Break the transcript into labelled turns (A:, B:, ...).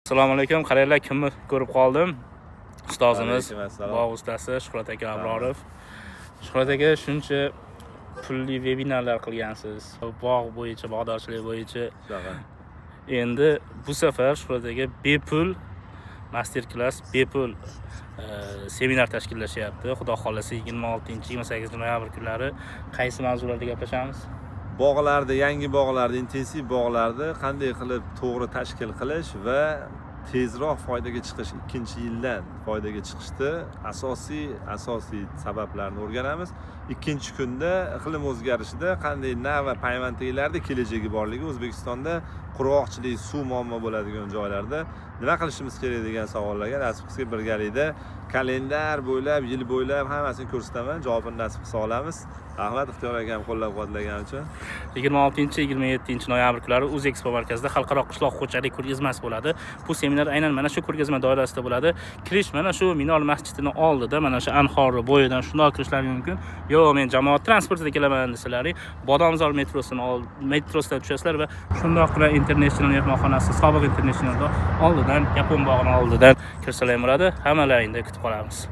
A: Assalomu alaykum. Qaranglar, kimni ko'rib qoldim? Ustozimiz, bog' ustasi Shuhrat aka Abrorov. Shuhrat aka, shuncha pulli vebinarlar qilgansiz. Bog' bo'yicha, bog'dorchilik bo'yicha. Endi bu safar Shuhrat aka bepul master klass, bepul seminar tashkillashyapti. Xudo xolasa 26-28 noyabr kunlari qaysi mavzularda gaplashamiz?
B: Bog'larda, yangi bog'larda, intensiv bog'larda qanday qilib to'g'ri tashkil qilish va tezroq foydaga chiqish, ikkinchi yildan foydaga chiqishda asosiy sabablarni o'rganamiz. Ikkinchi kunda iqlim o'zgarishida qanday nav va payvandliklarda kelajagi borligi, O'zbekistonda qurg'oqchilik, suv muammo bo'ladigan joylarda nima qilishimiz kerak degan savollarga nasib qilsa birgalikda kalendar bo'ylab, yil bo'ylab hammasini ko'rsataman, javobini nasib qilsa olamiz. Rahmat Ixtiyor akam qo'llab-quvvatlagani uchun.
A: 26-27 noyabr kunlari O'zekspo markazida xalqaro qishloq xo'jalik ko'rgazmasi bo'ladi. Bu seminar aynan mana shu ko'rgazma doirasida bo'ladi. Kirish mana shu Minor masjidining oldida, mana shu Anhor bo'yidan shundoq kirishlari mumkin. Yo'q, men jamoat transportida kelaman desalaring, Bodomzor metrosidan tushasizlar va shundoqqina International mehmonxonasi, sobiq International oldidan, Yapon bog'ining oldidan kirsalar bo'ladi. Hammalaringni kutib qolamiz.